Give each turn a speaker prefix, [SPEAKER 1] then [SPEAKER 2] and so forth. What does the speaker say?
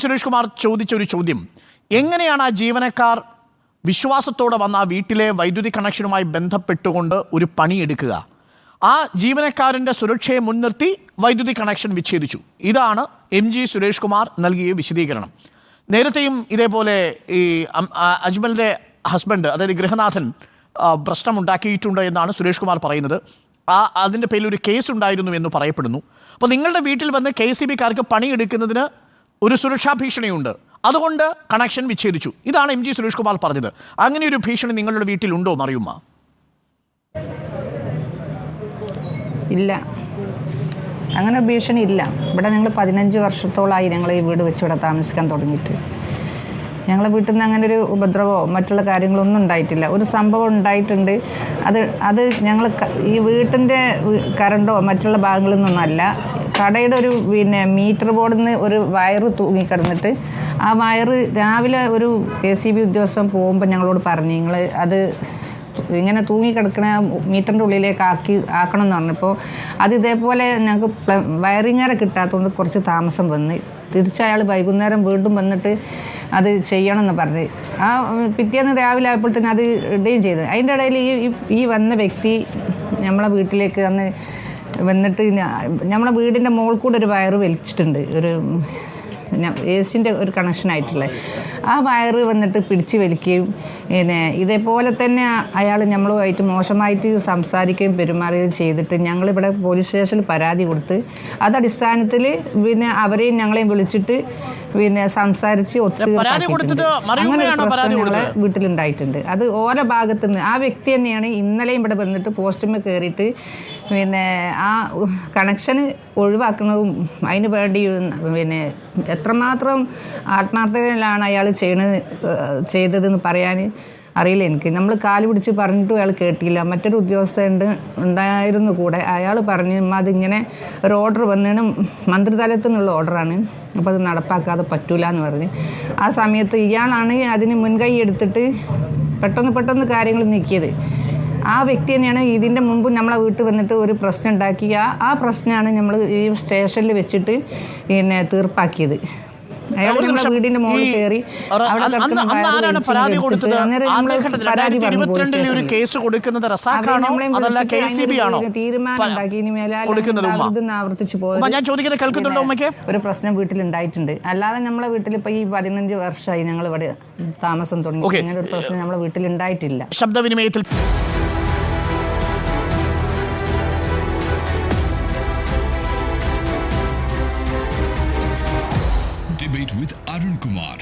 [SPEAKER 1] സുരേഷ് കുമാർ ചോദിച്ച ഒരു ചോദ്യം, എങ്ങനെയാണ് ആ ജീവനക്കാർ വിശ്വാസത്തോടെ വന്ന ആ വീട്ടിലെ വൈദ്യുതി കണക്ഷനുമായി ബന്ധപ്പെട്ടുകൊണ്ട് ഒരു പണിയെടുക്കുക? ആ ജീവനക്കാരൻ്റെ സുരക്ഷയെ മുൻനിർത്തി വൈദ്യുതി കണക്ഷൻ വിച്ഛേദിച്ചു. ഇതാണ് MG സുരേഷ് കുമാർ നൽകിയ വിശദീകരണം. നേരത്തെയും ഇതേപോലെ ഈ അജ്മലിൻ്റെ ഹസ്ബൻഡ്, അതായത് ഗൃഹനാഥൻ, പ്രശ്നമുണ്ടാക്കിയിട്ടുണ്ട് എന്നാണ് സുരേഷ് കുമാർ പറയുന്നത്. അതിൻ്റെ പേരിൽ ഒരു കേസ് ഉണ്ടായിരുന്നു എന്ന് പറയപ്പെടുന്നു. അപ്പോൾ നിങ്ങളുടെ വീട്ടിൽ വന്ന് KCB-കാർക്ക് പണിയെടുക്കുന്നതിന് ഒരു സുരക്ഷാ ഭീഷണിയുണ്ട്, അതുകൊണ്ട് കണക്ഷൻ വിച്ഛേദിച്ചു. ഇതാണ് MG സുരേഷ് കുമാർ പറഞ്ഞത്. അങ്ങനെ ഒരു ഭീഷണി നിങ്ങളുടെ വീട്ടിലുണ്ടോ എന്നറിയുമോ?
[SPEAKER 2] ഇല്ല, അങ്ങനെ ഭീഷണി ഇല്ല. ഇവിടെ ഞങ്ങൾ 15 വർഷത്തോളമായി ഞങ്ങൾ ഈ വീട് വെച്ച് ഇവിടെ താമസിക്കാൻ തുടങ്ങിയിട്ട്. ഞങ്ങളെ വീട്ടിൽ നിന്ന് അങ്ങനെ ഒരു ഉപദ്രവമോ മറ്റുള്ള കാര്യങ്ങളൊന്നും ഉണ്ടായിട്ടില്ല. ഒരു സംഭവം ഉണ്ടായിട്ടുണ്ട്, അത് ഞങ്ങൾ ഈ വീട്ടിൻ്റെ കറണ്ടോ മറ്റുള്ള ഭാഗങ്ങളിൽ നിന്നൊന്നല്ല, കടയുടെ ഒരു മീറ്റർ ബോർഡിൽ നിന്ന് ഒരു വയറ് തൂങ്ങിക്കിടന്നിട്ട് ആ വയറ് രാവിലെ ഒരു KCB ഉദ്യോഗസ്ഥൻ പോകുമ്പോൾ ഞങ്ങളോട് പറഞ്ഞു, നിങ്ങൾ അത് ഇങ്ങനെ തൂങ്ങിക്കിടക്കണ മീറ്ററിൻ്റെ ഉള്ളിലേക്ക് ആക്കണം എന്ന് പറഞ്ഞപ്പോൾ അത് ഇതേപോലെ ഞങ്ങൾക്ക് വയറിങ്ങറെ കിട്ടാത്തതുകൊണ്ട് കുറച്ച് താമസം വന്ന് തിരിച്ചയാൾ വൈകുന്നേരം വീണ്ടും വന്നിട്ട് അത് ചെയ്യണമെന്ന് പറഞ്ഞ് ആ പിറ്റേന്ന് രാവിലെ ആയപ്പോഴത്തേനും അത് ഇടുകയും ചെയ്തു. അതിൻ്റെ ഇടയിൽ ഈ വന്ന വ്യക്തി നമ്മളെ വീട്ടിലേക്ക് വന്നിട്ട് നമ്മളെ വീടിൻ്റെ മുകളിൽ കൂടെ ഒരു വയറ് വലിച്ചിട്ടുണ്ട്, ഒരു AC-ൻ്റെ ഒരു കണക്ഷനായിട്ടുള്ള ആ വയറ് വന്നിട്ട് പിടിച്ച് വലിക്കുകയും ഇതേപോലെ തന്നെ അയാൾ നമ്മളുമായിട്ട് മോശമായിട്ട് സംസാരിക്കുകയും പെരുമാറുകയും ചെയ്തിട്ട് ഞങ്ങളിവിടെ പോലീസ് സ്റ്റേഷനിൽ പരാതി കൊടുത്ത് അതടിസ്ഥാനത്തിൽ അവരെയും ഞങ്ങളെയും വിളിച്ചിട്ട് സംസാരിച്ച് ഒത്തുതീർപ്പാക്കിയിട്ടുണ്ട്. അങ്ങനെ ഒരു പ്രശ്നം ഞങ്ങളെ വീട്ടിലുണ്ടായിട്ടുണ്ട്. അത് ഓരോ ഭാഗത്തുനിന്ന് ആ വ്യക്തി തന്നെയാണ് ഇന്നലെയും ഇവിടെ വന്നിട്ട് പോസ്റ്റുമേ കയറിയിട്ട് ആ കണക്ഷൻ ഒഴിവാക്കുന്നതും അതിന് വേണ്ടി എത്രമാത്രം ആത്മാർത്ഥതയിലാണ് അയാൾ ചെയ്തതെന്ന് പറയാൻ അറിയില്ല എനിക്ക്. നമ്മൾ കാല് പിടിച്ച് പറഞ്ഞിട്ടും അയാൾ കേട്ടില്ല. മറ്റൊരു ഉദ്യോഗസ്ഥ ഉണ്ടായിരുന്നു കൂടെ, അയാൾ പറഞ്ഞു അതിങ്ങനെ ഒരു ഓർഡർ വന്നതിന് മന്ത്രിതലത്തിൽ നിന്നുള്ള ഓർഡറാണ്, അപ്പോൾ അത് നടപ്പാക്കാതെ പറ്റൂല എന്ന് പറഞ്ഞ് ആ സമയത്ത് ഇയാളാണ് അതിന് മുൻകൈ എടുത്തിട്ട് പെട്ടെന്ന് കാര്യങ്ങൾ നീക്കിയത്. ആ വ്യക്തി തന്നെയാണ് ഇതിൻ്റെ മുമ്പ് നമ്മളെ വീട്ടിൽ വന്നിട്ട് ഒരു പ്രശ്നം ഉണ്ടാക്കി ആ പ്രശ്നമാണ് നമ്മൾ ഈ സ്റ്റേഷനിൽ വെച്ചിട്ട് തീർപ്പാക്കിയത്. അയാൾ നമ്മളെ വീടിന്റെ മുകളിൽ കയറി ഒരു പ്രശ്നം വീട്ടിലുണ്ടായിട്ടുണ്ട്. അല്ലാതെ നമ്മളെ വീട്ടിൽ ഇപ്പൊ ഈ 15 വർഷമായി ഞങ്ങൾ ഇവിടെ താമസം തുടങ്ങി, അങ്ങനെ ഒരു പ്രശ്നം നമ്മളെ വീട്ടിലുണ്ടായിട്ടില്ല.
[SPEAKER 1] ശബ്ദവിനിമയത്തിൽ
[SPEAKER 3] Debate with Arun Kumar.